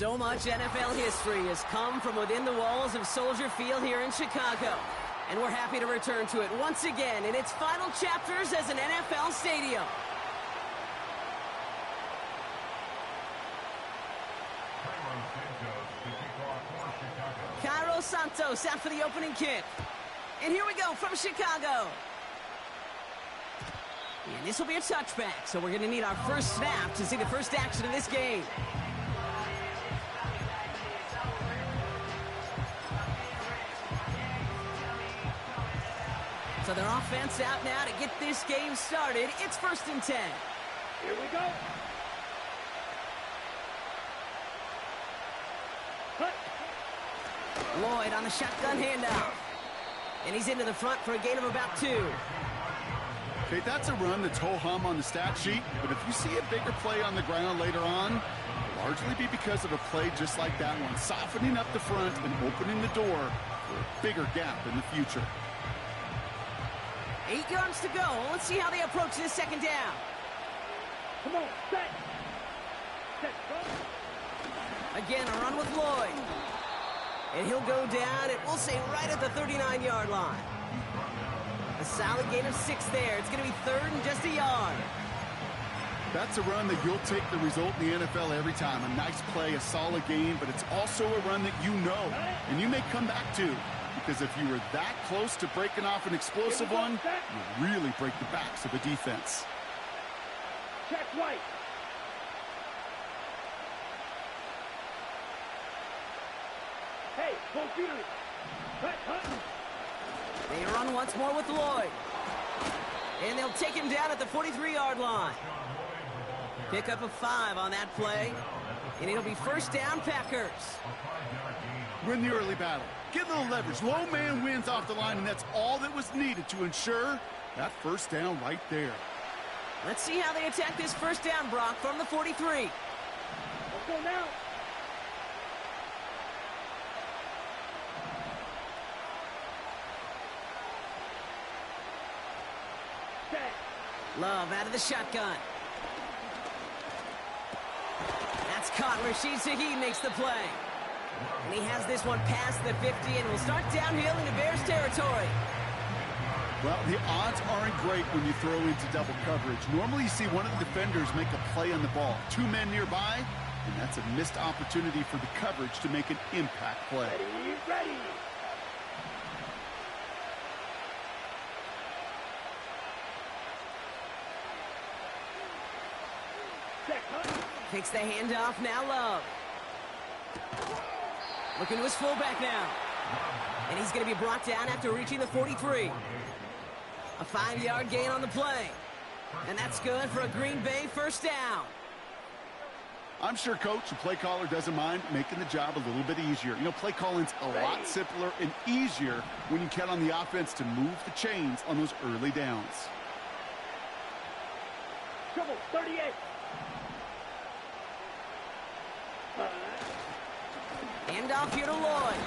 So much NFL history has come from within the walls of Soldier Field here in Chicago. And we're happy to return to it once again in its final chapters as an NFL stadium. Cairo Santos out for the opening kick. And here we go from Chicago. And this will be a touchback, so we're going to need our first snap to see the first action of this game. So their offense out now to get this game started. It's 1st and 10. Here we go. Lloyd on the shotgun handoff. And he's into the front for a gain of about 2. Okay, that's a run that's ho-hum on the stat sheet, but if you see a bigger play on the ground later on, it'll largely be because of a play just like that one, softening up the front and opening the door for a bigger gap in the future. 8 yards to go. Let's see how they approach this second down. Come on, set. Set, go. Again, a run with Lloyd. And he'll go down, it will say right at the 39-yard line. A solid gain of 6 there. It's going to be 3rd and just a yard. That's a run that you'll take the result in the NFL every time. A nice play, a solid game, but it's also a run that you know, and you may come back to. Because if you were that close to breaking off an explosive one, you really break the backs of a defense. Check right. Hey, go feeder. Cut. They run once more with Lloyd. And they'll take him down at the 43-yard line. Pick up a 5 on that play. And it'll be 1st down, Packers. Win the early battle. Get a little leverage. Low man wins off the line, and that's all that was needed to ensure that 1st down right there. Let's see how they attack this 1st down, Brock, from the 43. Let's go now. Love out of the shotgun. That's caught. Rashid Shaheed makes the play. And he has this one past the 50 and will start downhill into Bears territory. Well, the odds aren't great when you throw into double coverage. Normally you see one of the defenders make a play on the ball. 2 men nearby, and that's a missed opportunity for the coverage to make an impact play. Ready. Takes the handoff, now Love. Looking to his fullback now. And he's going to be brought down after reaching the 43. A 5-yard gain on the play. And that's good for a Green Bay 1st down. I'm sure Coach, the play caller, doesn't mind making the job a little bit easier. You know, play calling's a lot simpler and easier when you count on the offense to move the chains on those early downs. Trouble, 38. Handoff here to Lloyd.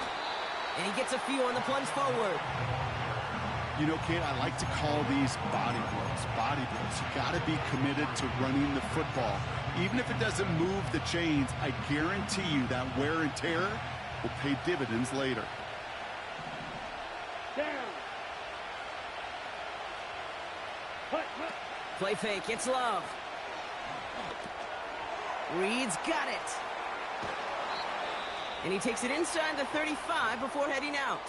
And he gets a few on the plunge forward. You know, Kate, I like to call these body blows. Body blows. You got to be committed to running the football. Even if it doesn't move the chains, I guarantee you that wear and tear will pay dividends later. Down. Hut. Play fake. It's Love. Reed's got it. And he takes it inside the 35 before heading out.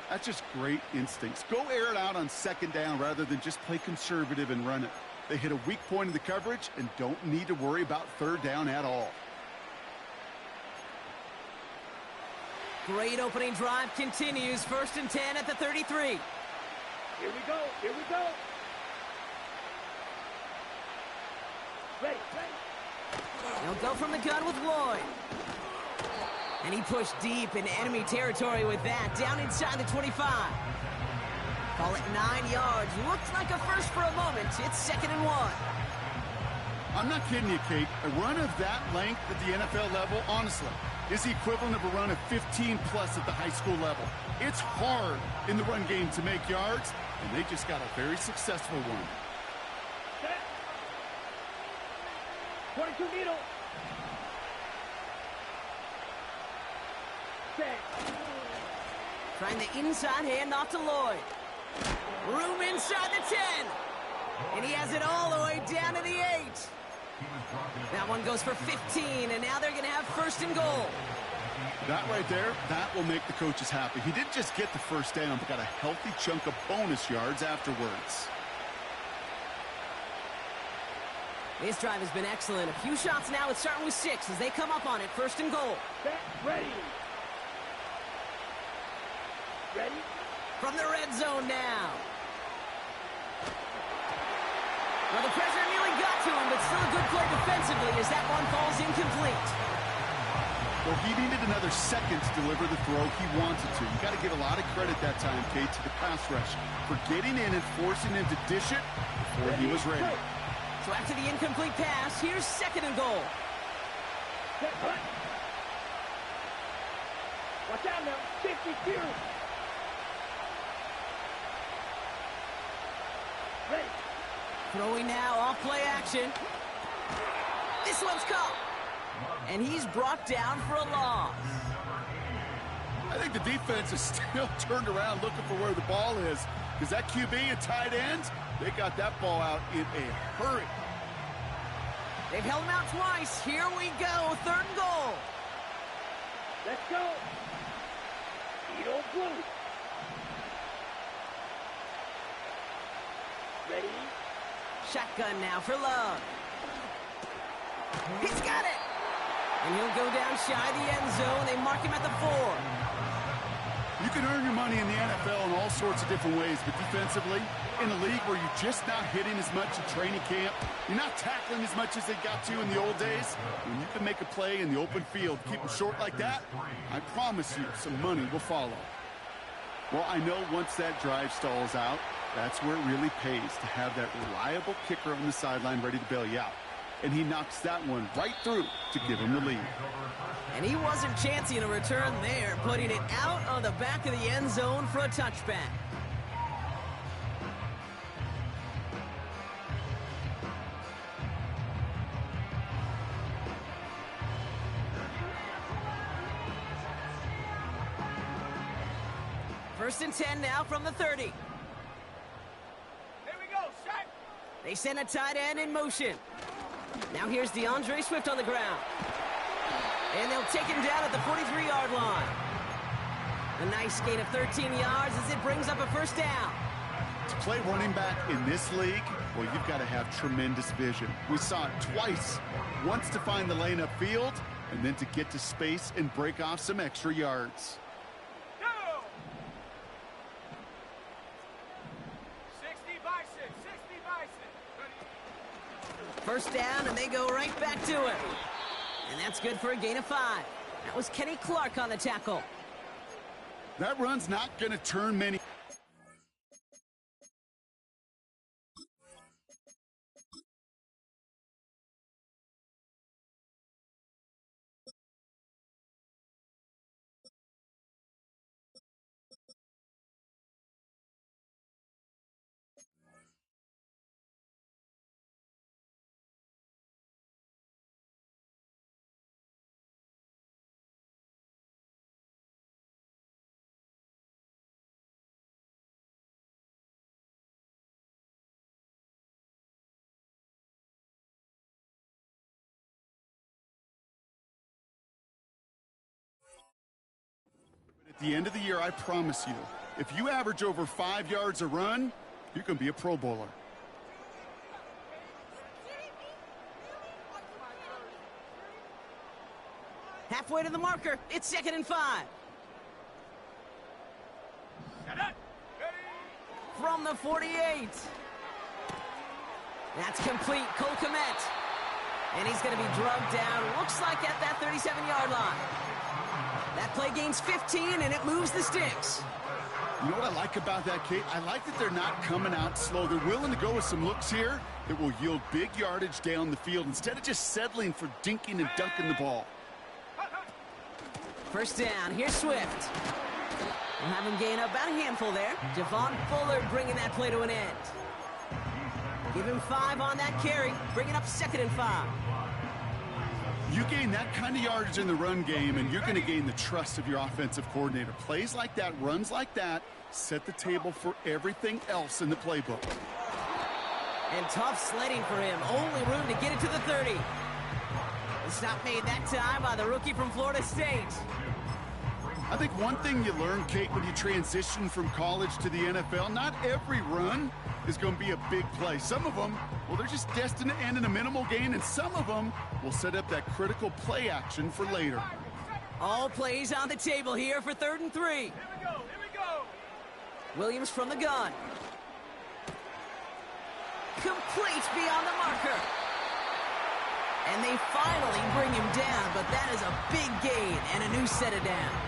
That's just great instincts. Go air it out on 2nd down rather than just play conservative and run it. They hit a weak point in the coverage and don't need to worry about 3rd down at all. Great opening drive continues. 1st and 10 at the 33. Here we go. Ready. He'll go from the gun with Lloyd. And he pushed deep in enemy territory with that. Down inside the 25. Call it 9 yards. Looked like a first for a moment. It's 2nd and 1. I'm not kidding you, Kate. A run of that length at the NFL level, honestly, is the equivalent of a run of 15-plus at the high school level. It's hard in the run game to make yards, and they just got a very successful one. Set. 22 needle. Trying the inside handoff to Lloyd. Room inside the 10. And he has it all the way down to the 8. That one goes for 15, and now they're going to have first and goal. That right there, that will make the coaches happy. He didn't just get the first down, but got a healthy chunk of bonus yards afterwards. This drive has been excellent. A few shots now. It's starting with 6 as they come up on it. First and goal. Set, ready. Ready? From the red zone now. Well, the pressure nearly got to him, but still a good play defensively as that one falls incomplete. Well, he needed another second to deliver the throw he wanted to. You got to give a lot of credit that time, Kate, to the pass rush for getting in and forcing him to dish it before he was ready. So after the incomplete pass, here's second and goal. Set, run. Watch out now. 52. Ready. Throwing now, off play action. This one's caught. And he's brought down for a loss. I think the defense is still turned around looking for where the ball is. Because that QB and tight end, they got that ball out in a hurry. They've held him out twice. Here we go. Third and goal. Let's go. Edo blue. Ready? Shotgun now for Love. He's got it. And he'll go down shy of the end zone. They mark him at the 4. You can earn your money in the NFL in all sorts of different ways, but defensively, in a league where you're just not hitting as much in training camp, you're not tackling as much as they got to in the old days, when you can make a play in the open field, keep them short like that, I promise you some money will follow. Well, I know once that drive stalls out, that's where it really pays to have that reliable kicker on the sideline ready to bail you out. And he knocks that one right through to give him the lead. And he wasn't chancing a return there, putting it out on the back of the end zone for a touchback. First and 10 now from the 30. Here we go, shot. They send a tight end in motion. Now here's DeAndre Swift on the ground. And they'll take him down at the 43-yard line. A nice gain of 13 yards as it brings up a first down. To play running back in this league, well, you've got to have tremendous vision. We saw it twice. Once to find the lane upfield, and then to get to space and break off some extra yards. Go! 60 by 6, 60 by 6. First down, and they go right back to it. And that's good for a gain of 5. That was Kenny Clark on the tackle. That run's not going to turn many. At the end of the year, I promise you, if you average over 5 yards a run, you're going to be a Pro Bowler. Halfway to the marker. It's 2nd and 5. From the 48. That's complete. Cole Kmet. And he's going to be drugged down. Looks like at that 37-yard line. That play gains 15, and it moves the sticks. You know what I like about that, Kate? I like that they're not coming out slow. They're willing to go with some looks here that will yield big yardage down the field instead of just settling for dinking and dunking the ball. First down. Here's Swift. We'll have him gain about a handful there. Javon Fuller bringing that play to an end. Give him 5 on that carry, bringing up 2nd and 5. You gain that kind of yardage in the run game, and you're going to gain the trust of your offensive coordinator. Plays like that, runs like that, set the table for everything else in the playbook. And tough sledding for him. Only room to get it to the 30. The stop made that time by the rookie from Florida State. I think one thing you learn, Kate, when you transition from college to the NFL, not every run is going to be a big play. Some of them, well, they're just destined to end in a minimal gain, and some of them will set up that critical play action for later. All plays on the table here for 3rd and 3. Here we go, here we go. Williams from the gun. Complete beyond the marker. And they finally bring him down, but that is a big gain and a new set of downs.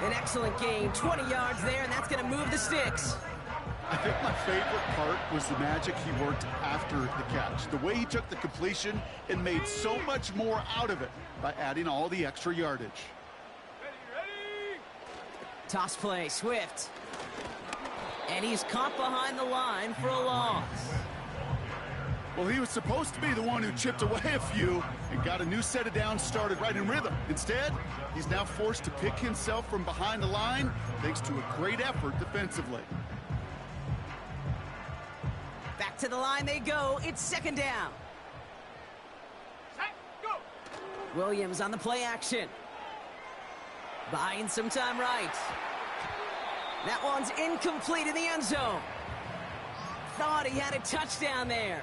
An excellent gain, 20 yards there, and that's going to move the sticks. I think my favorite part was the magic he worked after the catch. The way he took the completion and made so much more out of it by adding all the extra yardage. Ready. Toss play, Swift. And he's caught behind the line for a loss. Well, he was supposed to be the one who chipped away a few and got a new set of downs started right in rhythm. Instead, he's now forced to pick himself from behind the line thanks to a great effort defensively. Back to the line they go. It's 2nd down. Set, go. Williams on the play action. Buying some time right. That one's incomplete in the end zone. Thought he had a touchdown there.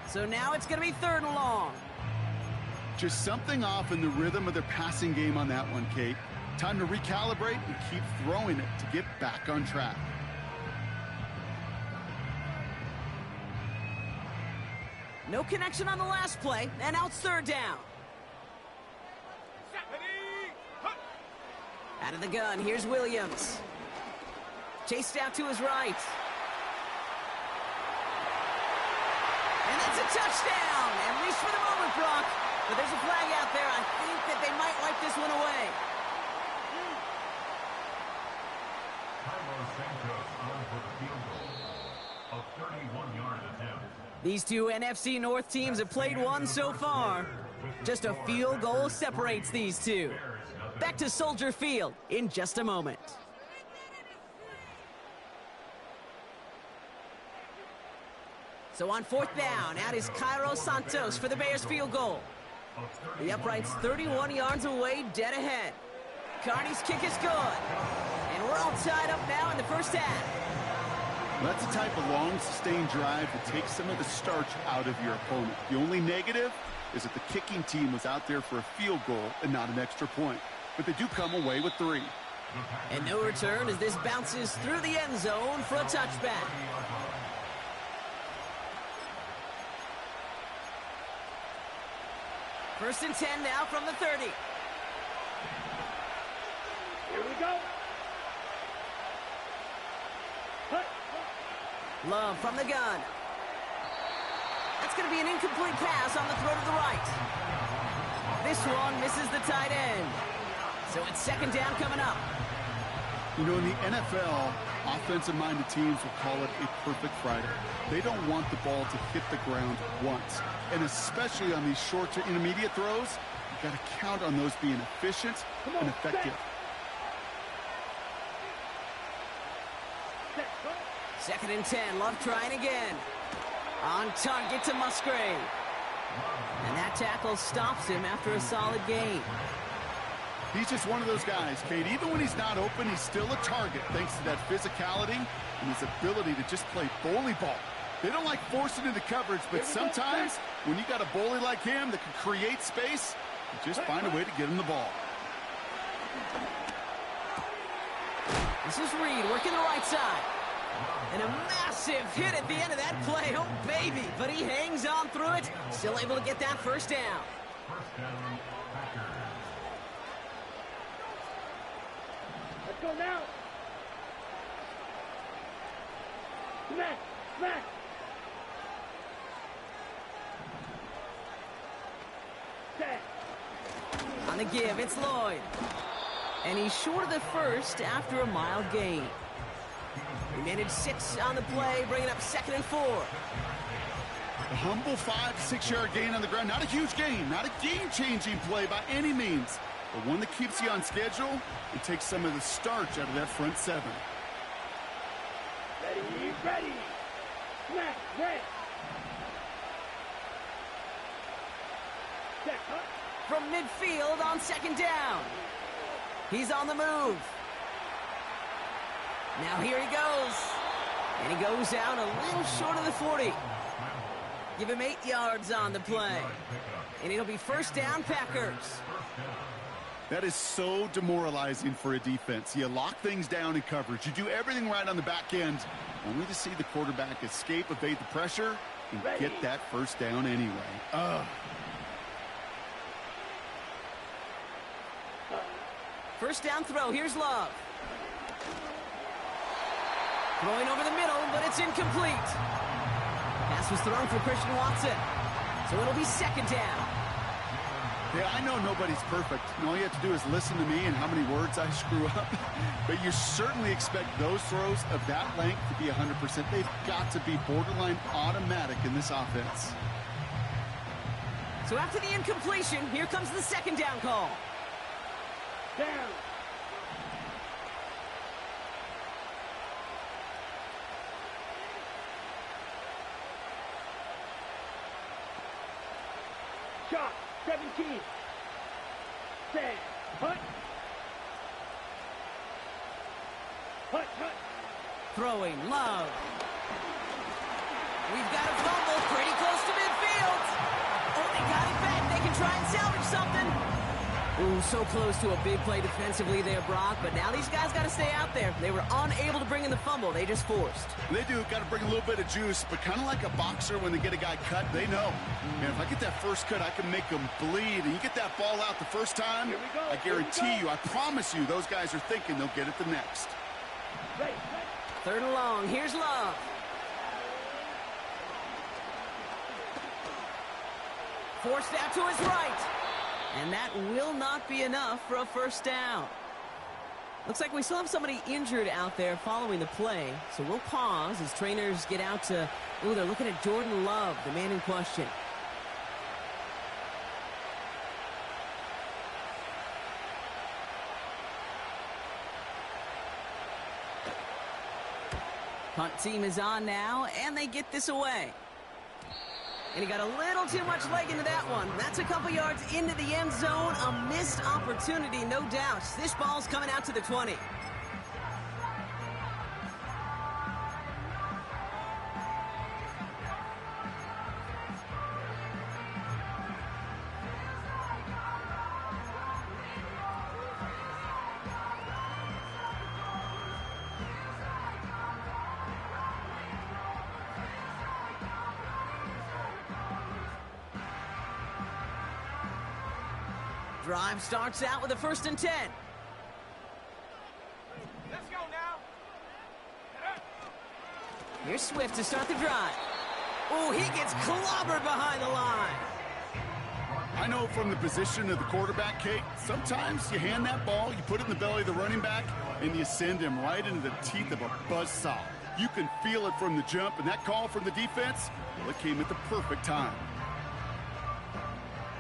So now it's going to be 3rd and long. Just something off in the rhythm of their passing game on that one, Kate. Time to recalibrate and keep throwing it to get back on track. No connection on the last play, and now it's 3rd down. Set, ready. Hut. Out of the gun, here's Williams. Chased out to his right. And that's a touchdown! At least for the moment, Brock. But there's a flag out there. I think that they might wipe this one away. These two NFC North teams have played one so far. Just a field goal separates these two. Back to Soldier Field in just a moment. So on 4th down, out is Cairo Santos for the Bears field goal. The upright's 31 yards away, dead ahead. Carney's kick is good. And we're all tied up now in the first half. That's the type of long, sustained drive that takes some of the starch out of your opponent. The only negative is that the kicking team was out there for a field goal and not an extra point. But they do come away with 3. And no return as this bounces through the end zone for a touchback. First and 10 now from the 30. Here we go. Hut. Love from the gun. That's going to be an incomplete pass on the throw to the right. This one misses the tight end. So it's 2nd down coming up. You know, in the NFL, offensive-minded teams will call it a perfect Friday. They don't want the ball to hit the ground once. And especially on these short to intermediate throws, you've got to count on those being efficient and effective. Set, go. 2nd and 10. Love trying again. On target to Musgrave. And that tackle stops him after a solid gain. He's just one of those guys, Kate. Even when he's not open, he's still a target thanks to that physicality and his ability to just play bully ball. They don't like forcing into coverage, but sometimes when you got a bully like him that can create space, you just find a way to get him the ball. This is Reed working the right side. And a massive hit at the end of that play. Oh, baby. But he hangs on through it. Still able to get that first down. Let's go now. Smack, smack. Set. On the give, it's Lloyd. And he's short of the first after a mild gain. He managed 6 on the play, bringing up 2nd and 4. A humble 5 to 6 yard gain on the ground. Not a huge gain, not a game-changing play by any means, but one that keeps you on schedule and takes some of the starch out of that front seven. Ready. Snap, red. Set, cut. From midfield on second down. He's on the move. Now here he goes. And he goes out a little short of the 40. Give him 8 yards on the play. And it'll be first down, Packers. That is so demoralizing for a defense. You lock things down in coverage. You do everything right on the back end, only to see the quarterback escape, evade the pressure, and get that first down anyway. First down throw. Here's Love. Throwing over the middle, but it's incomplete. Pass was thrown for Christian Watson. So it'll be second down. Yeah, I know nobody's perfect. And all you have to do is listen to me and how many words I screw up. But you certainly expect those throws of that length to be 100%. They've got to be borderline automatic in this offense. So after the incompletion, here comes the second down call. Down. Shot, 17. Set, hut. Hut. Throwing, Love. We've got a fumble pretty close to midfield. Oh, they got it back. They can try and salvage something. Ooh, so close to a big play defensively there, Brock. But now these guys got to stay out there. They were unable to bring in the fumble. They just forced. They do. Got to bring a little bit of juice. But kind of like a boxer when they get a guy cut, they know. Man, if I get that first cut, I can make them bleed. And you get that ball out the first time, I guarantee you, I promise you, those guys are thinking they'll get it the next. Right. Third and long. Here's Love. Forced out to his right. And that will not be enough for a first down. Looks like we still have somebody injured out there following the play. So we'll pause as trainers get out to... Ooh, they're looking at Jordan Love, the man in question. Punt team is on now, and they get this away. And he got a little too much leg into that one. That's a couple yards into the end zone. A missed opportunity, no doubt. This ball's coming out to the 20. Drive starts out with a 1st and 10. Let's go now. Here's Swift to start the drive. Oh, he gets clobbered behind the line. I know from the position of the quarterback, Kate, sometimes you hand that ball, you put it in the belly of the running back, and you send him right into the teeth of a buzzsaw. You can feel it from the jump, and that call from the defense, well, it came at the perfect time.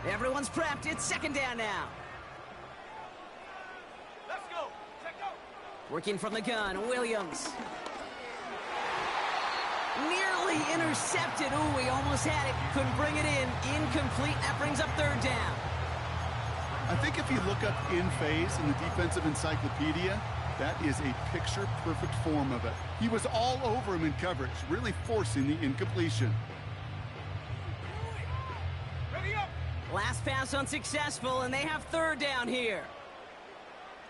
Everyone's prepped. It's second down now. Let's go. Check go. Working from the gun, Williams. Nearly intercepted. Ooh, he almost had it. Couldn't bring it in. Incomplete. That brings up third down. I think if you look up in phase in the defensive encyclopedia, that is a picture-perfect form of it. He was all over him in coverage, really forcing the incompletion. Ready up. Last pass unsuccessful, and they have third down here.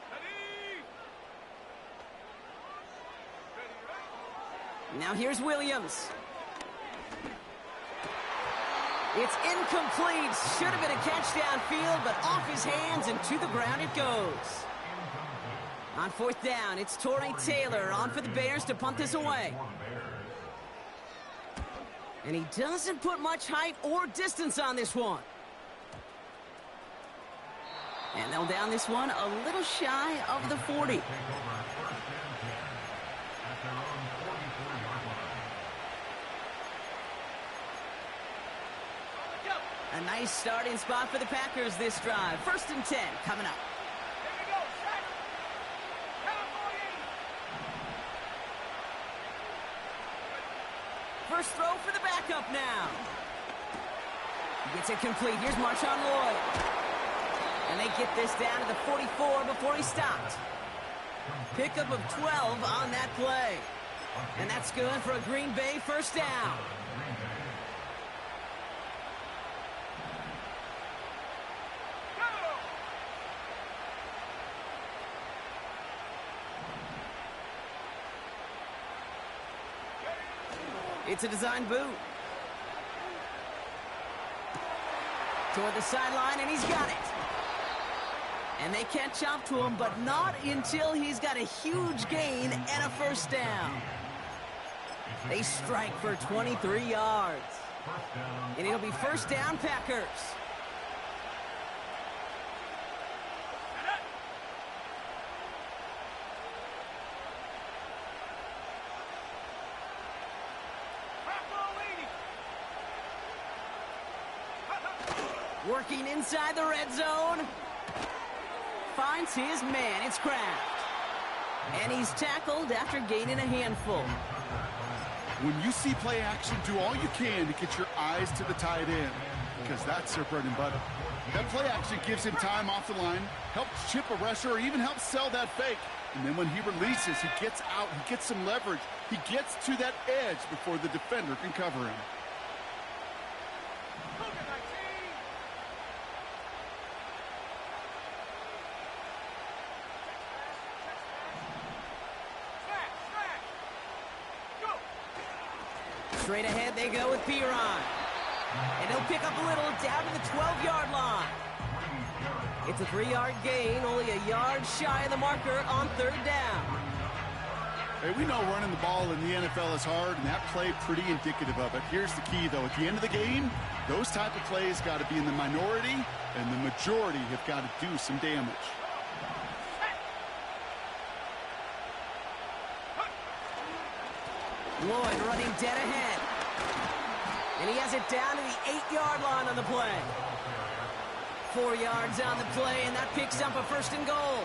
Ready. Now here's Williams. It's incomplete. Should have been a catch downfield, but off his hands and to the ground it goes. On 4th down, it's Torrey Taylor on for the Bears to punt this away. And he doesn't put much height or distance on this one. And they'll down this one a little shy of the 40. A nice starting spot for the Packers this drive. 1st and 10 coming up. Here we go. Set. California. First throw for the backup now. He gets it complete. Here's Marshawn Lloyd. And they get this down to the 44 before he stopped. Pickup of 12 on that play. And that's good for a Green Bay first down. It's a design boot. Toward the sideline, and he's got it. And they catch up to him, but not until he's got a huge gain and a first down. They strike for 23 yards. And it'll be first down, Packers. Working inside the red zone. Finds his man. It's Kraft. And he's tackled after gaining a handful. When you see play action, do all you can to get your eyes to the tight end, because that's their bread and butter. That play action gives him time off the line, helps chip a rusher, or even helps sell that fake. And then when he releases, he gets out, he gets some leverage. He gets to that edge before the defender can cover him. Straight ahead they go with Piron. And he'll pick up a little down to the 12-yard line. It's a 3-yard gain, only a yard shy of the marker on 3rd down. Hey, we know running the ball in the NFL is hard, and that play pretty indicative of it. Here's the key, though. At the end of the game, those type of plays got to be in the minority, and the majority have got to do some damage. Lloyd running dead ahead. And he has it down to the 8-yard line on the play. 4 yards on the play, and that picks up a 1st and goal.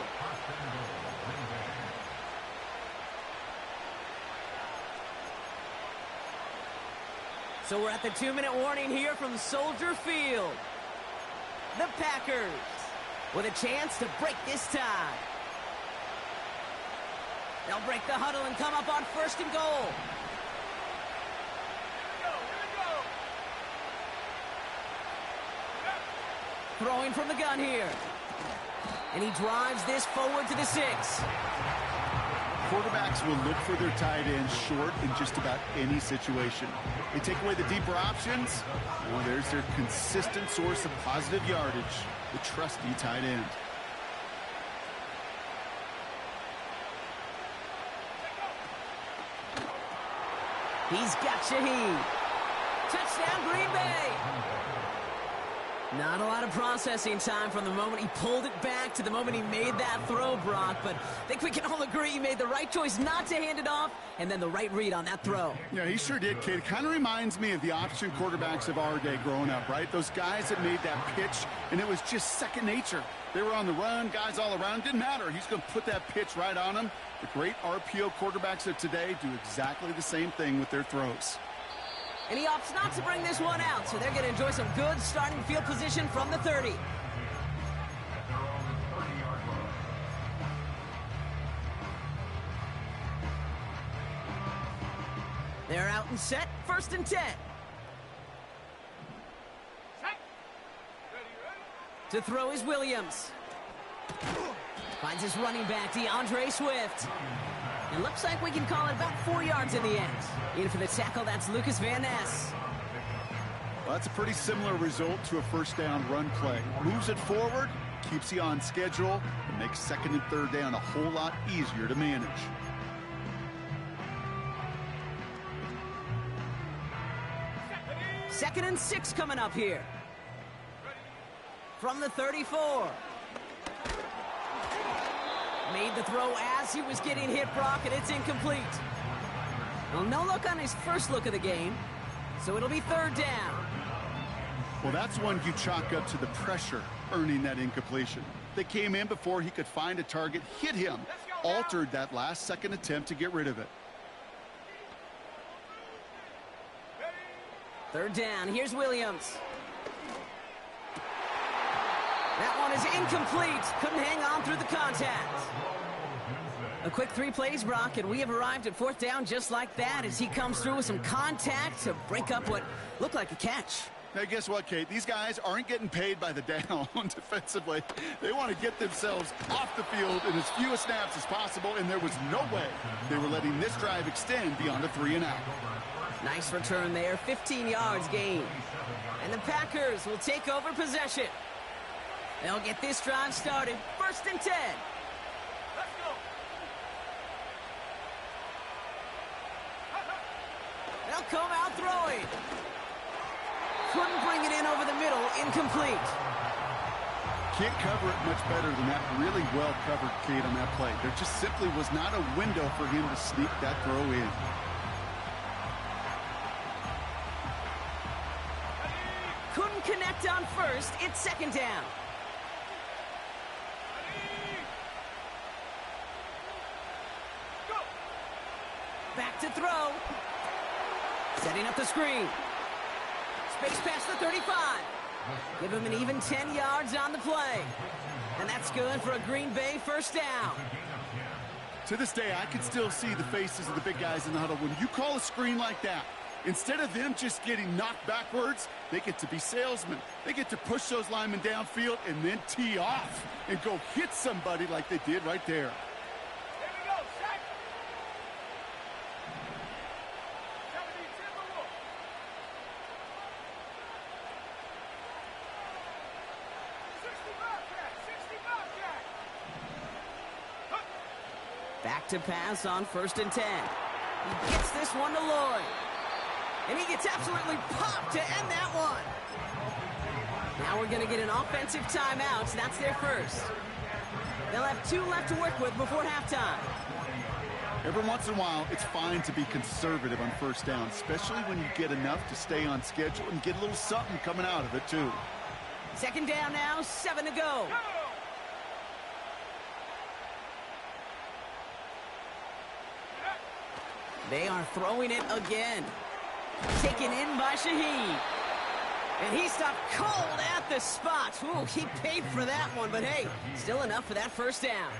So we're at the 2-minute warning here from Soldier Field. The Packers with a chance to break this tie. They'll break the huddle and come up on 1st and goal. Throwing from the gun here. And he drives this forward to the 6. Quarterbacks will look for their tight end short in just about any situation. They take away the deeper options. Well, there's their consistent source of positive yardage, the trusty tight end. He's got Shaheed. Touchdown, Green Bay. Not a lot of processing time from the moment he pulled it back to the moment he made that throw, Brock. But I think we can all agree he made the right choice not to hand it off, and then the right read on that throw. Yeah, he sure did, kid. Kind of reminds me of the option quarterbacks of our day growing up, right? Those guys that made that pitch, and it was just second nature. They were on the run, guys all around. Didn't matter. He's going to put that pitch right on them. The great RPO quarterbacks of today do exactly the same thing with their throws. And he opts not to bring this one out, so they're going to enjoy some good starting field position from the 30. They're out and set, 1st and 10. To throw is Williams. Finds his running back, DeAndre Swift. It looks like we can call it about 4 yards in the end. In for the tackle, that's Lucas Van Ness. Well, that's a pretty similar result to a first down run play. Moves it forward, keeps you on schedule, and makes 2nd and 3rd down a whole lot easier to manage. Second and 6 coming up here. From the 34. Made the throw as he was getting hit, Brock, and it's incomplete. Well, no look on his first look of the game, so it'll be 3rd down. Well, that's one you chalk up to the pressure earning that incompletion. They came in before he could find a target, hit him, altered that last-second attempt to get rid of it. Third down, here's Williams. That one is incomplete. Couldn't hang on through the contact. A quick 3 plays, Brock, and we have arrived at fourth down just like that as he comes through with some contact to break up what looked like a catch. Now, guess what, Kate? These guys aren't getting paid by the down defensively. They want to get themselves off the field in as few snaps as possible, and there was no way they were letting this drive extend beyond a 3-and-out. Nice return there, 15 yards gain. And the Packers will take over possession. They'll get this drive started. 1st and 10. Let's go. They'll come out throwing. Couldn't bring it in over the middle. Incomplete. Can't cover it much better than that. Really well covered, Kate, on that play. There just simply was not a window for him to sneak that throw in. Couldn't connect on 1st. It's 2nd down. Back to throw. Setting up the screen. Space past the 35. Give him an even 10 yards on the play. And that's good for a Green Bay 1st down. To this day, I can still see the faces of the big guys in the huddle. When you call a screen like that, instead of them just getting knocked backwards, they get to be salesmen. They get to push those linemen downfield and then tee off and go hit somebody like they did right there. Here we go, sack. 70 Timberwolves. 65 Jack, 65 Jack. Back to pass on 1st and 10. He gets this one to Lloyd. And he gets absolutely popped to end that one. Now we're going to get an offensive timeout. So that's their first. They'll have 2 left to work with before halftime. Every once in a while, it's fine to be conservative on 1st down, especially when you get enough to stay on schedule and get a little something coming out of it, too. 2nd down now, 7 to go. They are throwing it again. Taken in by Shaheed. And he stopped cold at the spot. Ooh, he paid for that one, but hey, still enough for that 1st down.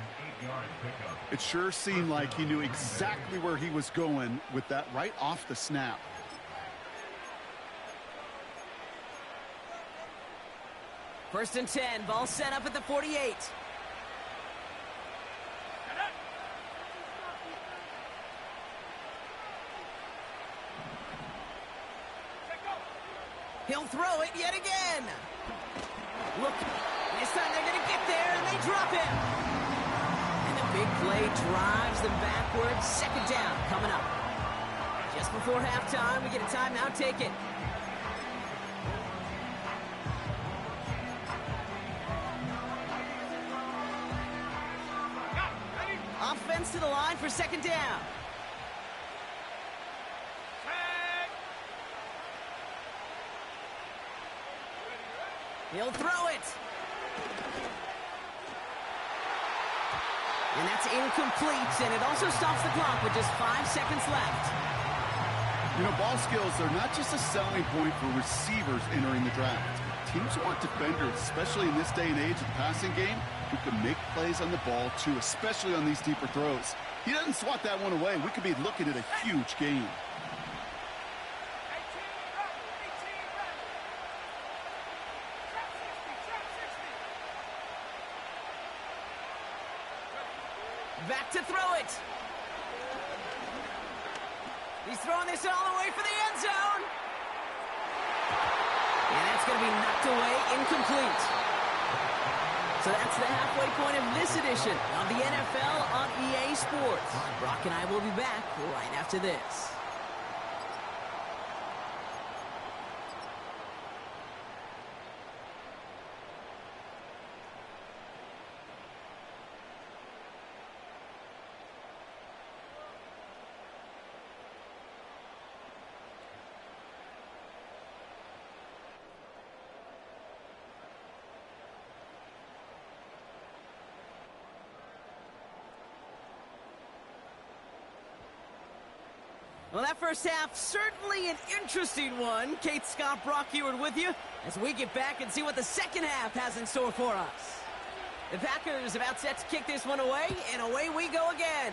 It sure seemed like he knew exactly where he was going with that right off the snap. First and 10, ball set up at the 48. He'll throw it yet again. Look, this time they're going to get there, and they drop him. And the big play drives them backwards. 2nd down coming up. Just before halftime, we get a timeout taken. Offense to the line for 2nd down. He'll throw it. And that's incomplete, and it also stops the clock with just 5 seconds left. You know, ball skills are not just a selling point for receivers entering the draft. Teams want defenders, especially in this day and age of the passing game, who can make plays on the ball, too, especially on these deeper throws. He doesn't swat that one away. We could be looking at a huge game. Back to throw it. He's throwing this all the way for the end zone. And that's going to be knocked away, incomplete. So that's the halfway point of this edition of the NFL on EA Sports. Brock and I will be back right after this. Well, that first half, certainly an interesting one. Kate Scott, Brock Ewart with you as we get back and see what the second half has in store for us. The Packers about set to kick this one away, and away we go again.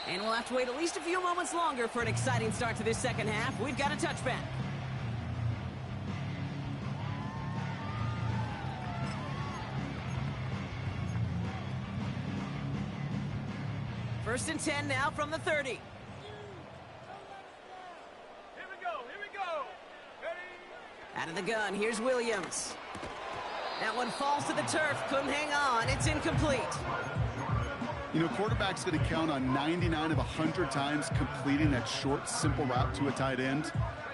And we'll have to wait at least a few moments longer for an exciting start to this second half. We've got a touchback. First and 10 now from the 30. Here we go, here we go. Ready? Out of the gun, here's Williams. That one falls to the turf, couldn't hang on, it's incomplete. You know, quarterback's going to count on 99 of 100 times completing that short, simple route to a tight end.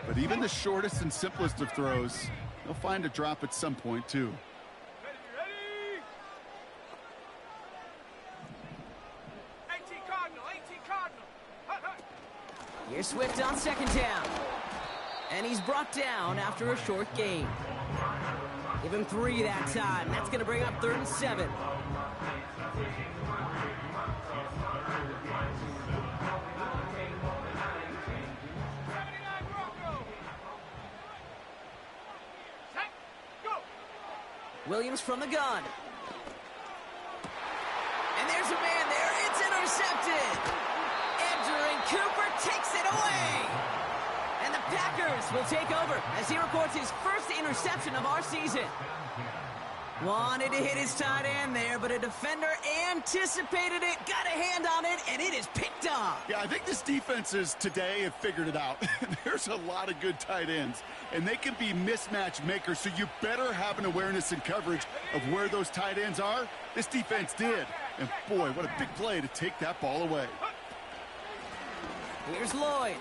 But even the shortest and simplest of throws, they'll find a drop at some point, too. Ready? 18 Cardinal, 18 Cardinal. Hut, hut. Here's Swift on second down. And he's brought down after a short gain. Give him 3 that time. That's going to bring up 3rd and 7. Williams from the gun. And there's a man there. It's intercepted. Edger and Cooper takes it away. And the Packers will take over as he records his first interception of our season. Wanted to hit his tight end there, but a defender anticipated it, got a hand on it, and it is picked up. Yeah, I think this defenses today have figured it out. There's a lot of good tight ends, and they can be mismatch makers, so you better have an awareness and coverage of where those tight ends are. This defense did. And boy, what a big play to take that ball away. Here's Lloyd.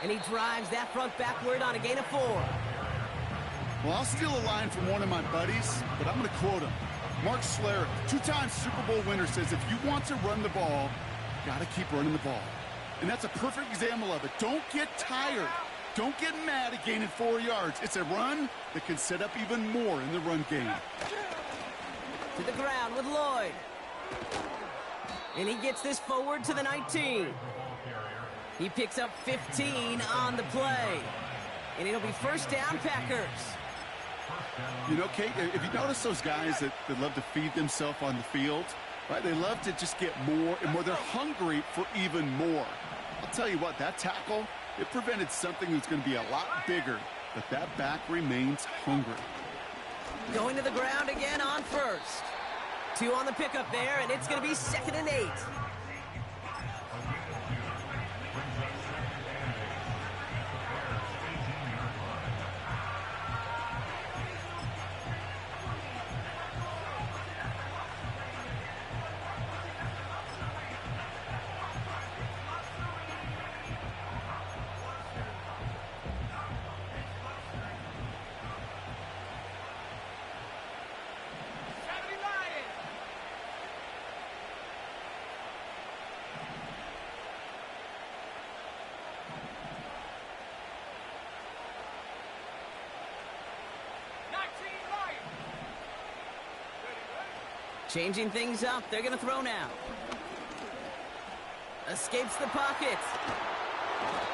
And he drives that front backward on a gain of 4. Well, I'll steal a line from one of my buddies, but I'm going to quote him. Mark Schlereth, 2-time Super Bowl winner, says if you want to run the ball, you got to keep running the ball. And that's a perfect example of it. Don't get tired. Don't get mad at gaining 4 yards. It's a run that can set up even more in the run game. To the ground with Lloyd. And he gets this forward to the 19. He picks up 15 on the play. And it'll be first down, Packers. You know, Kate, if you notice those guys that love to feed themselves on the field, right? They love to just get more and more. They're hungry for even more. I'll tell you what, that tackle, it prevented something that's going to be a lot bigger, but that back remains hungry. Going to the ground again on first. 2 on the pickup there, and it's going to be 2nd and 8. Changing things up. They're going to throw now. Escapes the pocket.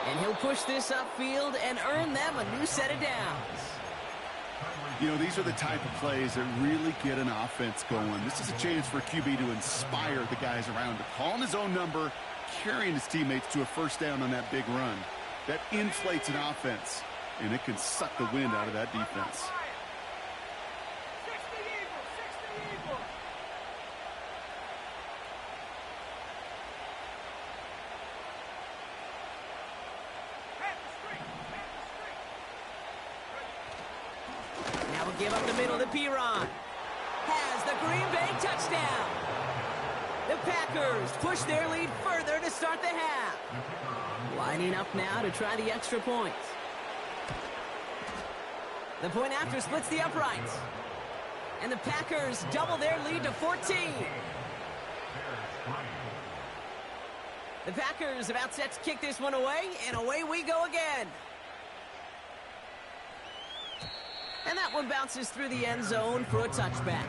And he'll push this upfield and earn them a new set of downs. You know, these are the type of plays that really get an offense going. This is a chance for a QB to inspire the guys around him. Calling his own number, carrying his teammates to a first down on that big run. That inflates an offense, and it can suck the wind out of that defense. Give up the middle to Piron. Has the Green Bay touchdown. The Packers push their lead further to start the half. Lining up now to try the extra point. The point after splits the uprights. And the Packers double their lead to 14. The Packers about set to kick this one away, and away we go again. And that one bounces through the end zone for a touchback.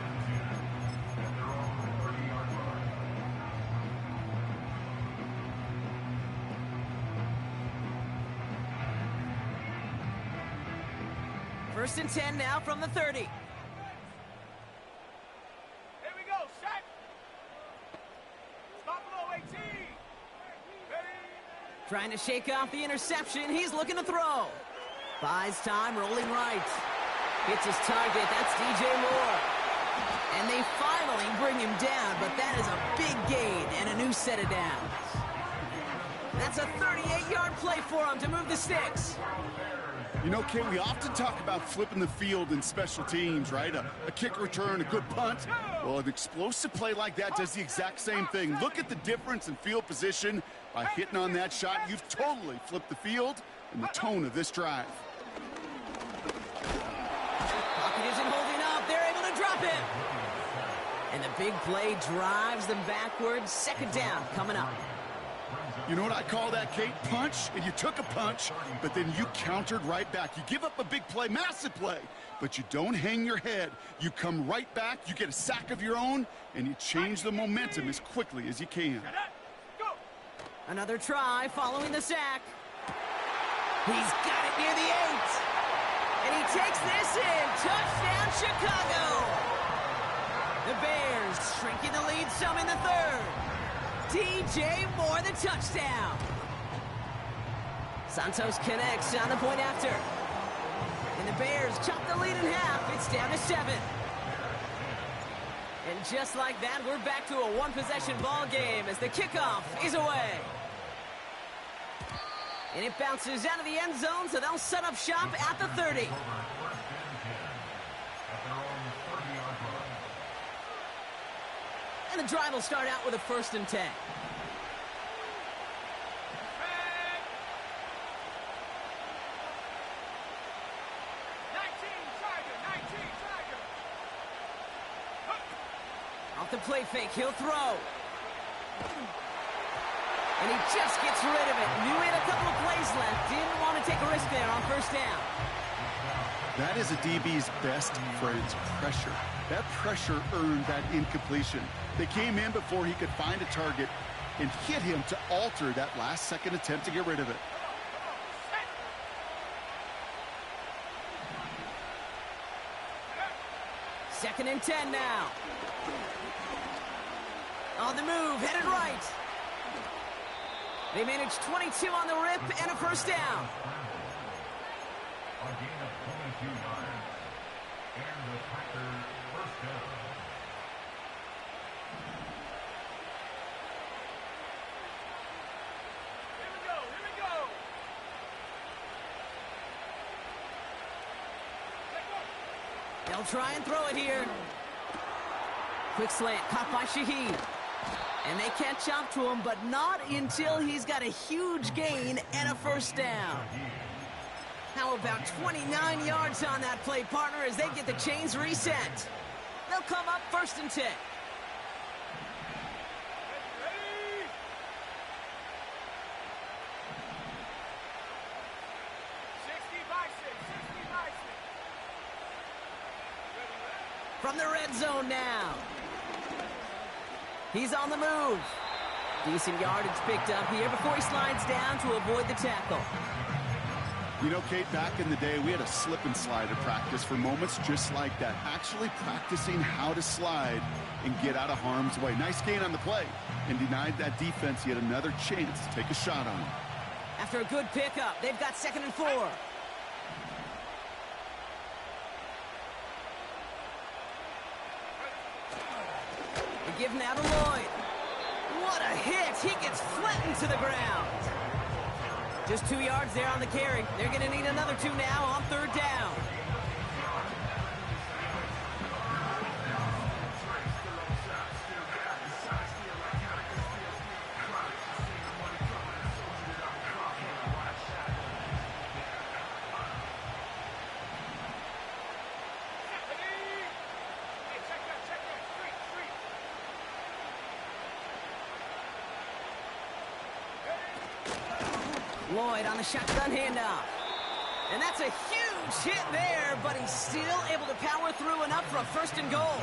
First and 10 now from the 30. Here we go, set. Stop below 18. Ready? Trying to shake off the interception. He's looking to throw. Buys time, rolling right. Hits his target. That's DJ Moore. And they finally bring him down, but that is a big gain and a new set of downs. That's a 38-yard play for him to move the sticks. You know, Kate, we often talk about flipping the field in special teams, right? A kick return, a good punt. Well, an explosive play like that does the exact same thing. Look at the difference in field position. By hitting on that shot, you've totally flipped the field and the tone of this drive. Pocket isn't holding up. They're able to drop it. And the big play drives them backwards. Second down coming up. You know what I call that, Kate? Punch, and you took a punch, but then you countered right back. You give up a big play, massive play, but you don't hang your head. You come right back, you get a sack of your own, and you change the momentum as quickly as you can. Go. Another try following the sack. He's got it near the 8. And he takes this in. Touchdown, Chicago. The Bears shrinking the lead some in the third. DJ Moore, the touchdown. Santos connects on the point after. And the Bears chop the lead in half. It's down to 7. And just like that, we're back to a one-possession ball game as the kickoff is away. And it bounces out of the end zone, so they'll set up shop at the 30. And the drive will start out with a first and 10. Red. 19 Tiger. Off the play fake, he'll throw. And he just gets rid of it. Knew he had a couple of plays left. Didn't want to take a risk there on first down. That is a DB's best friend's pressure. That pressure earned that incompletion. They came in before he could find a target and hit him to alter that last-second attempt to get rid of it. Second and 10 now. On the move, headed right. They managed 22 on the rip and a first down. A gain of 22 yards. And the Packers first down. Here we go. They'll try and throw it here. Quick slant, caught by Shaheed. And they catch up to him, but not until he's got a huge gain and a first down. How about 29 yards on that play, partner, as they get the chains reset. They'll come up first and 10. Ready? From the red zone now. He's on the move. Decent yardage picked up here before he slides down to avoid the tackle. You know, Kate, back in the day, we had a slip and slide at practice for moments just like that. Actually practicing how to slide and get out of harm's way. Nice gain on the play and denied that defense yet another chance to take a shot on him. After a good pickup, they've got 2nd and 4. They give now to Lloyd. What a hit! He gets flattened to the ground. Just 2 yards there on the carry. They're going to need another 2 now on 3rd down. Lloyd on the shotgun handoff. And that's a huge hit there, but he's still able to power through enough for a 1st and goal.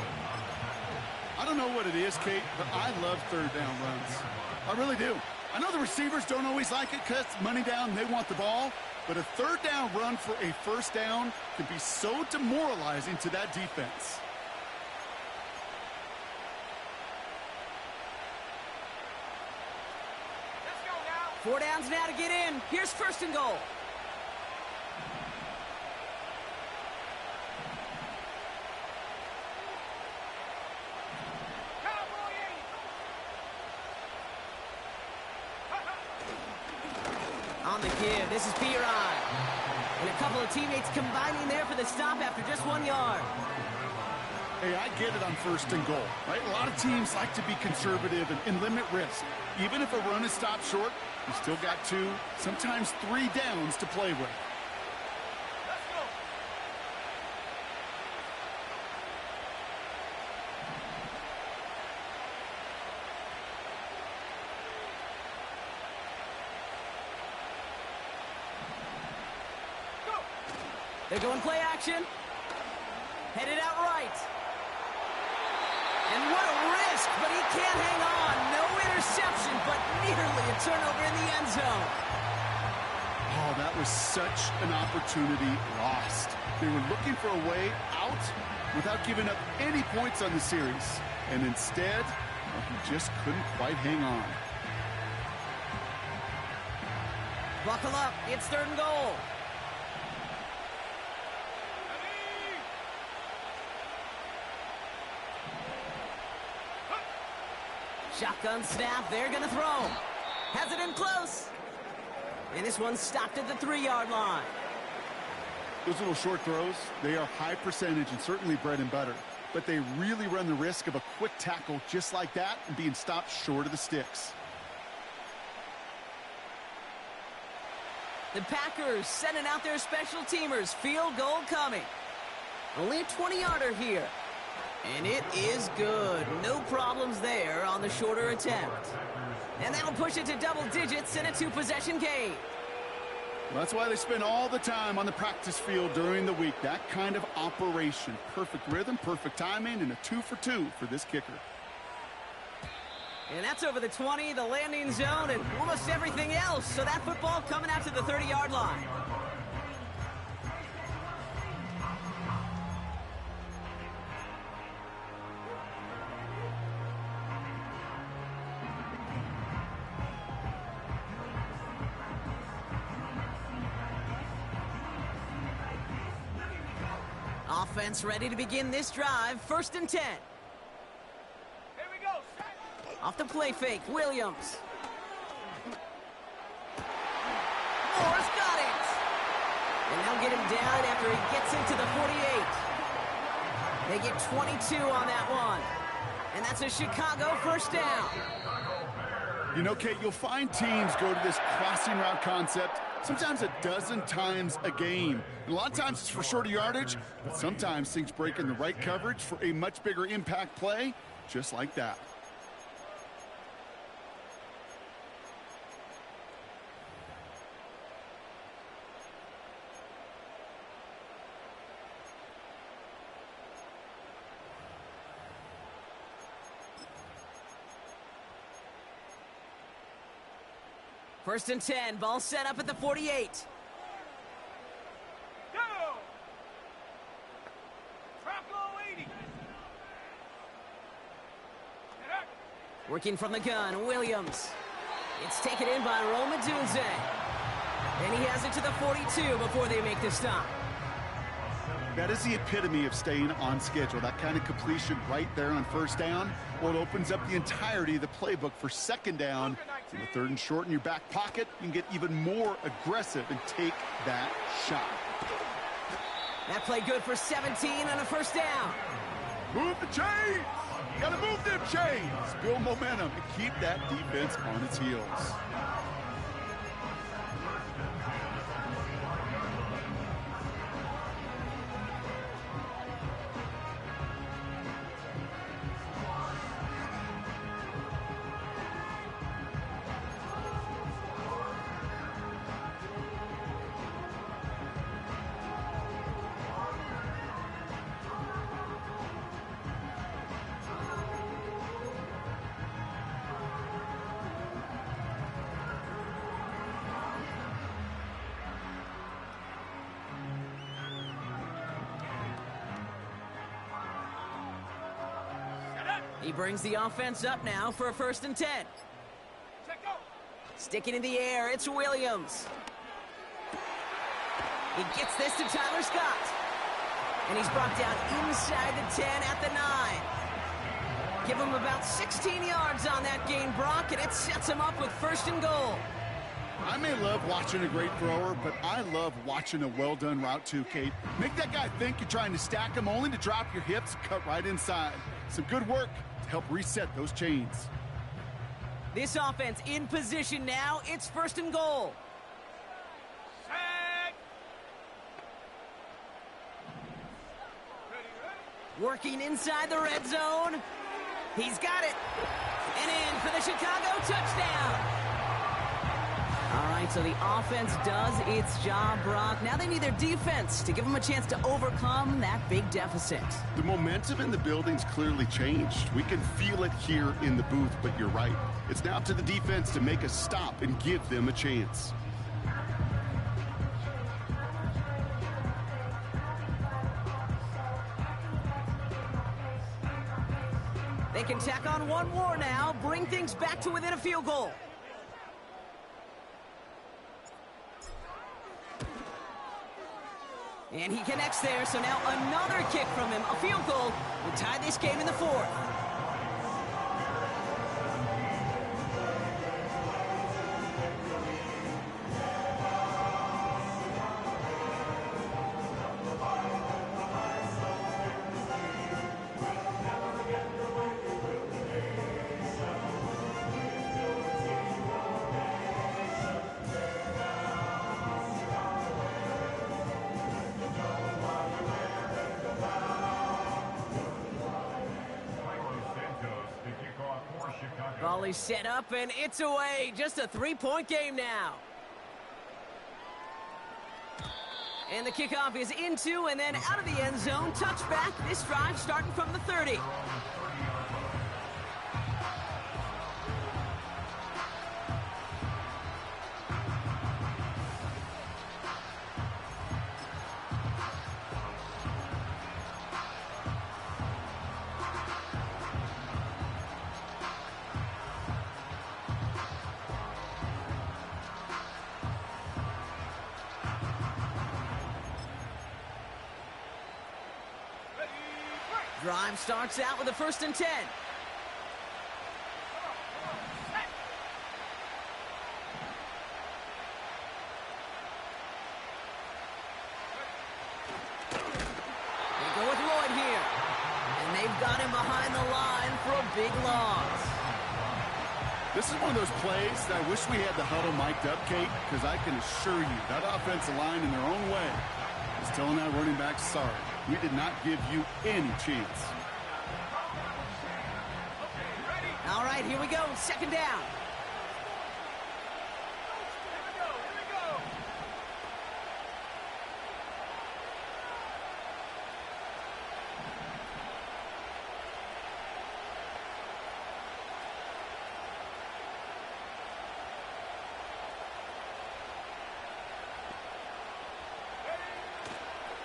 I don't know what it is, Kate, but I love 3rd down runs. I really do. I know the receivers don't always like it because money down, they want the ball. But a third down run for a first down can be so demoralizing to that defense. Let's go now. 4 downs now to get in. Here's first and goal. Cowboy 80. On the give, this is Piron. And a couple of teammates combining there for the stop after just 1 yard. Hey, I get it on first and goal, right? A lot of teams like to be conservative and limit risk. Even if a run is stopped short, you still got 2, sometimes 3 downs to play with. Let's go. Go. They're going play action. Headed out right. And what a risk, but he can't hang on. No interception, but nearly a turnover in the end zone. Oh, that was such an opportunity lost. They were looking for a way out without giving up any points on the series. And instead, well, he just couldn't quite hang on. Buckle up, it's third and goal. Shotgun snap, they're gonna throw. Has it in close. And this one stopped at the 3-yard line. Those little short throws, they are high percentage and certainly bread and butter. But they really run the risk of a quick tackle just like that and being stopped short of the sticks. The Packers sending out their special teamers. Field goal coming. Only a 20-yarder here. And it is good. No problems there on the shorter attempt. And that'll push it to double digits in a 2-possession game. Well, that's why they spend all the time on the practice field during the week. That kind of operation. Perfect rhythm, perfect timing, and a 2-for-2 for this kicker. And that's over the 20, the landing zone, and almost everything else. So that football coming out to the 30-yard line. Offense ready to begin this drive. First and 10. Here we go. Off the play fake, Williams. Moore's got it. And they'll get him down after he gets into the 48. They get 22 on that one. And that's a Chicago first down. You know, Kate, you'll find teams go to this crossing route concept sometimes a dozen times a game. And a lot of times it's for shorter yardage, but sometimes things break in the right coverage for a much bigger impact play, just like that. First and 10, ball set up at the 48. Go! Drop low 80. Working from the gun, Williams. It's taken in by Roma Dunze. And he has it to the 42 before they make the stop. That is the epitome of staying on schedule. That kind of completion right there on first down. Well, it opens up the entirety of the playbook for second down. In the third and short in your back pocket, you can get even more aggressive and take that shot. That play good for 17 on a first down. Move the chains! Gotta move them chains! Build momentum and keep that defense on its heels. He brings the offense up now for a 1st and 10. Check go. Sticking in the air, it's Williams. He gets this to Tyler Scott. And he's brought down inside the 10 at the 9. Give him about 16 yards on that gain, Brock, and it sets him up with 1st and goal. I may love watching a great thrower, but I love watching a well-done route too, Kate. Make that guy think you're trying to stack him only to drop your hips, cut right inside. Some good work to help reset those chains. This offense in position now. It's 1st and goal. Set. Ready, ready. Working inside the red zone. He's got it. And in for the Chicago touchdown. All right, so the offense does its job, Brock. Now they need their defense to give them a chance to overcome that big deficit. The momentum in the building's clearly changed. We can feel it here in the booth, but you're right. It's now up to the defense to make a stop and give them a chance. They can tack on one more now, bring things back to within a field goal. And he connects there, so now another kick from him. A field goal would tie this game in the 4th. Ball is set up, and it's away. Just a 3-point game now. And the kickoff is into and then out of the end zone. Touchback. This drive starting from the 30. Drive starts out with a 1st and 10. They go with Lloyd here. And they've got him behind the line for a big loss. This is one of those plays that I wish we had the huddle mic'd up, Kate, because I can assure you that offensive line in their own way is telling that running back, sorry, we did not give you any chance. All right, here we go. 2nd down. Here we go.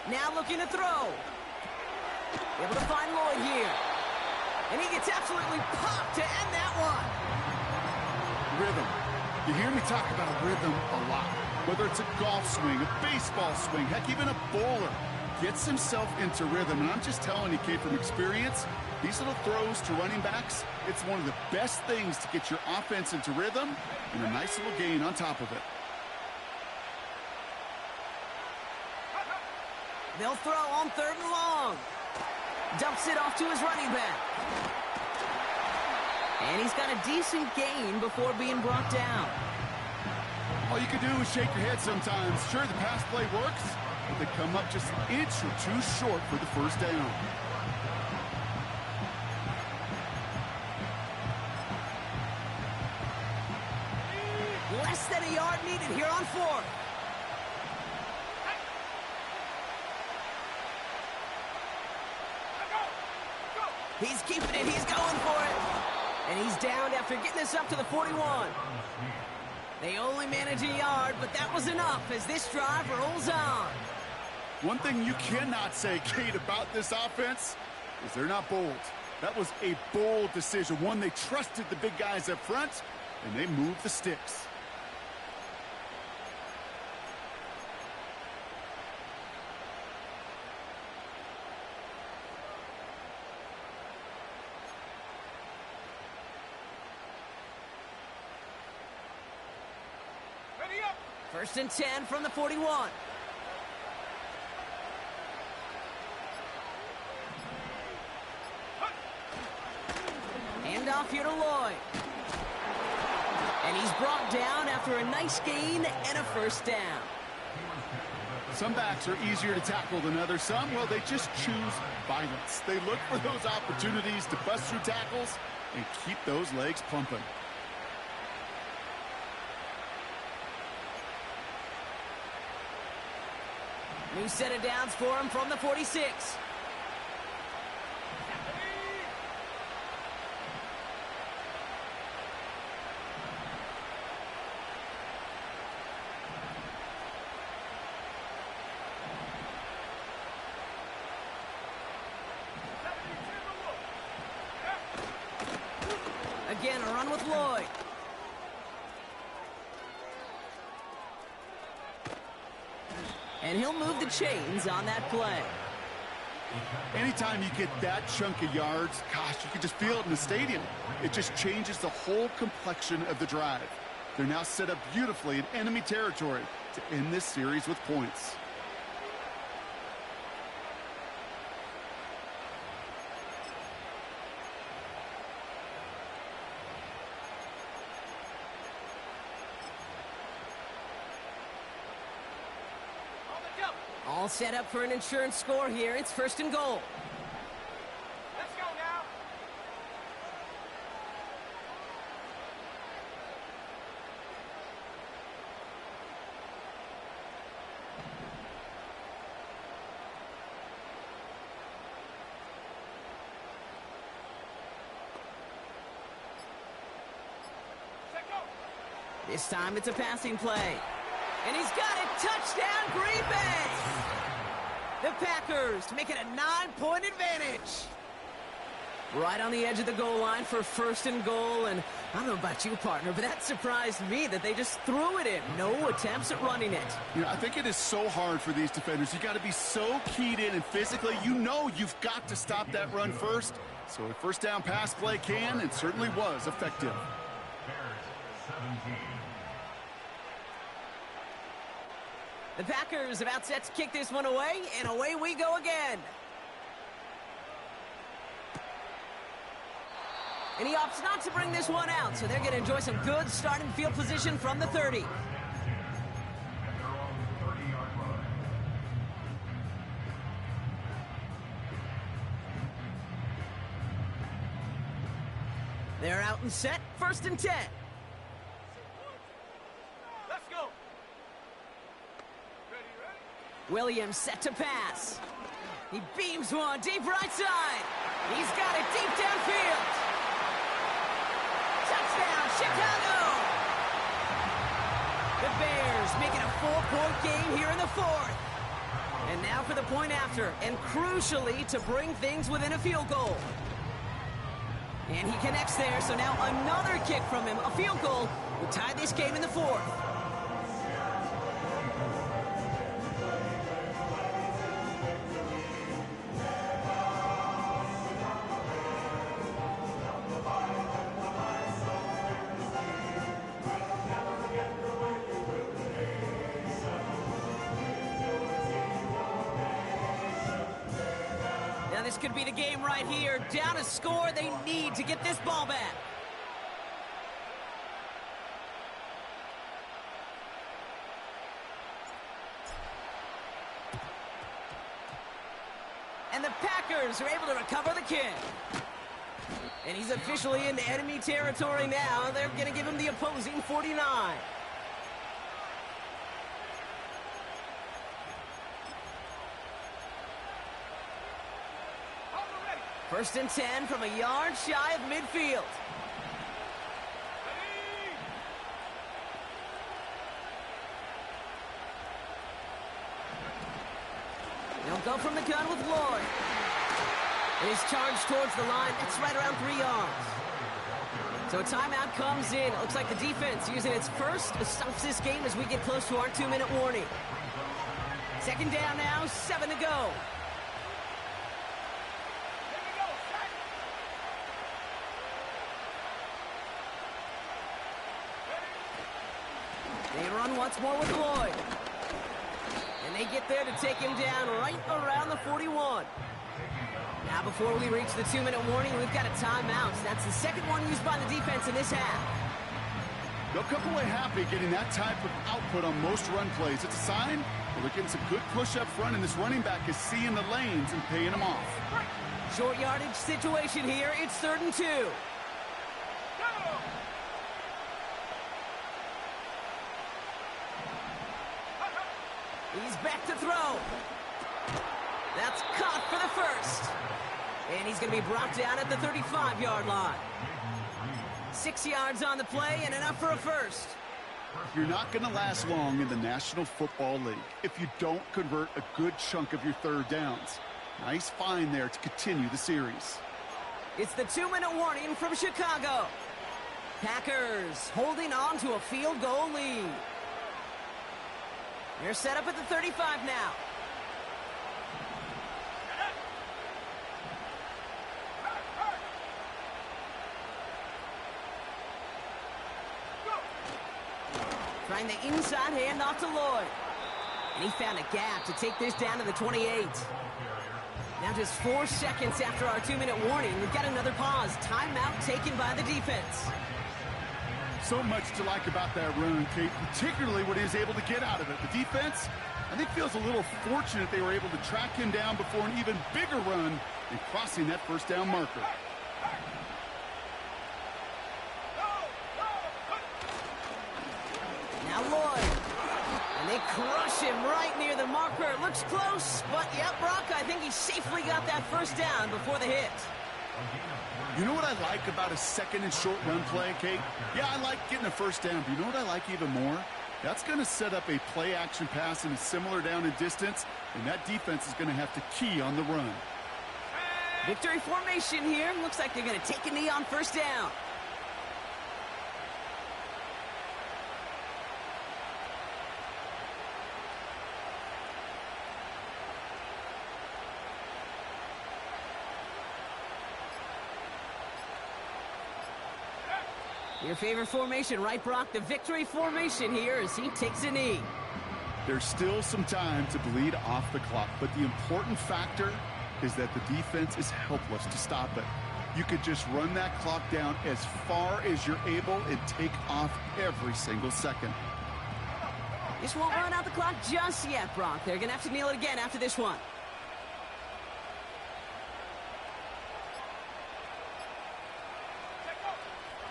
Now looking to throw. Able to find Lloyd here. And he gets absolutely popped to end that one. Rhythm. You hear me talk about rhythm a lot. Whether it's a golf swing, a baseball swing, heck, even a bowler gets himself into rhythm. And I'm just telling you, Kate, from experience, these little throws to running backs, it's one of the best things to get your offense into rhythm and a nice little gain on top of it. They'll throw on 3rd and long. Dumps it off to his running back. And he's got a decent gain before being brought down. All you can do is shake your head sometimes. Sure, the pass play works, but they come up just an inch or two short for the 1st down. Less than a yard needed here on 4th. He's keeping it. He's going for it. And he's down after getting this up to the 41. They only manage a yard, but that was enough as this drive rolls on. One thing you cannot say, Kate, about this offense is they're not bold. That was a bold decision, one they trusted the big guys up front, and they moved the sticks. Ready up. 1st and 10 from the 41. Hand off here to Lloyd. And he's brought down after a nice gain and a 1st down. Some backs are easier to tackle than others. Some, well, they just choose violence. They look for those opportunities to bust through tackles and keep those legs pumping. New set of downs for him from the 46. Again, a run with Lloyd. And he'll move the chains on that play. Anytime you get that chunk of yards, gosh, you can just feel it in the stadium. It just changes the whole complexion of the drive. They're now set up beautifully in enemy territory to end this series with points. All set up for an insurance score here. It's 1st and goal. Let's go now. Set go. This time it's a passing play. And he's got it. Touchdown, Green Bay! The Packers make it a 9-point advantage. Right on the edge of the goal line for 1st and goal. And I don't know about you, partner, but that surprised me that they just threw it in. No attempts at running it. You know, I think it is so hard for these defenders. You got to be so keyed in and physically, you know you've got to stop that run first. So a 1st down pass play can and certainly was effective. Bears 17. The Packers about set to kick this one away, and away we go again. And he opts not to bring this one out, so they're going to enjoy some good starting field position from the 30. At their own 30-yard line. They're out and set, 1st and 10. Let's go. Ready, ready. Williams set to pass. He beams one deep right side. He's got it deep downfield. Touchdown, Chicago! The Bears making a 4-point game here in the 4th. And now for the point after, and crucially to bring things within a field goal. And he connects there, so now another kick from him, a field goal, will tie this game in the 4th. This could be the game right here. Down a score, they need to get this ball back. And the Packers are able to recover the kick. And he's officially in enemy territory now. They're going to give him the opposing 49. 1st and 10 from a yard shy of midfield. They'll go from the gun with Lloyd. And his charge towards the line, that's right around 3 yards. So a timeout comes in. It looks like the defense using its first stops this game as we get close to our 2-minute warning. Second down now, 7 to go. They run once more with Lloyd. And they get there to take him down right around the 41. Now before we reach the 2-minute warning, we've got a timeout. That's the second one used by the defense in this half. They'll come away happy getting that type of output on most run plays. It's a sign well, they're getting some good push up front, and this running back is seeing the lanes and paying them off. Short yardage situation here. It's 3rd and 2. He's back to throw. That's caught for the first. And he's going to be brought down at the 35-yard line. 6 yards on the play and enough for a first. You're not going to last long in the National Football League if you don't convert a good chunk of your third downs. Nice find there to continue the series. It's the 2-minute warning from Chicago. Packers holding on to a field goal lead. They're set up at the 35 now. Trying the inside handoff to Lloyd. And he found a gap to take this down to the 28. Now just 4 seconds after our 2-minute warning, we've got another pause. Timeout taken by the defense. So much to like about that run, Kate, particularly what he was able to get out of it. The defense, I think, feels a little fortunate they were able to track him down before an even bigger run and crossing that first down marker. Now Lloyd. And they crush him right near the marker. It looks close, but yeah, Brock, I think he safely got that first down before the hit. You know what I like about a second and short run play, Kate? Yeah, I like getting a first down, but you know what I like even more? That's going to set up a play-action pass in a similar down and distance, and that defense is going to have to key on the run. Victory formation here. Looks like they're going to take a knee on first down. Your favorite formation, right, Brock? The victory formation here as he takes a knee. There's still some time to bleed off the clock, but the important factor is that the defense is helpless to stop it. You could just run that clock down as far as you're able and take off every single second. This won't run out the clock just yet, Brock. They're going to have to kneel it again after this one.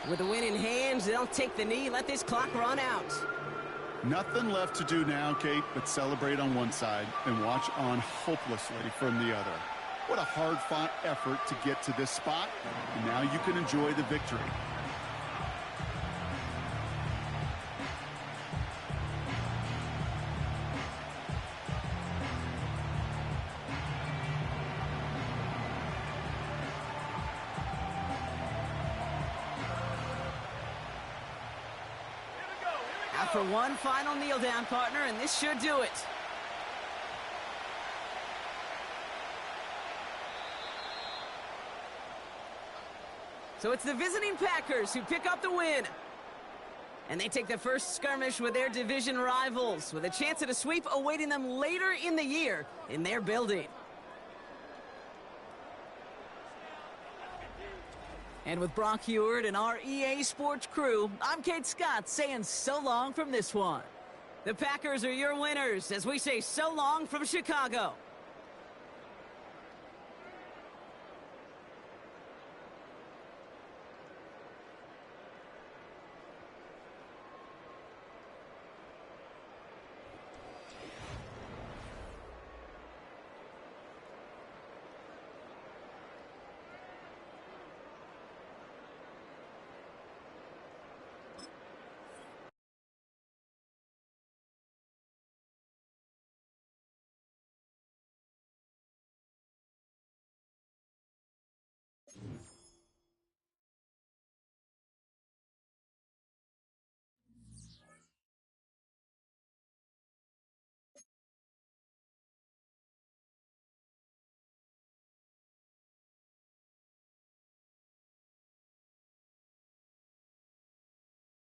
With the win in hands, they'll take the knee, let this clock run out. Nothing left to do now, Kate, but celebrate on one side and watch on hopelessly from the other. What a hard-fought effort to get to this spot, and now you can enjoy the victory. For one final kneel down, partner, and this should do it. So it's the visiting Packers who pick up the win. And they take the first skirmish with their division rivals, with a chance at a sweep awaiting them later in the year in their building. And with Brock Heward and our EA Sports crew, I'm Kate Scott saying so long from this one. The Packers are your winners as we say so long from Chicago.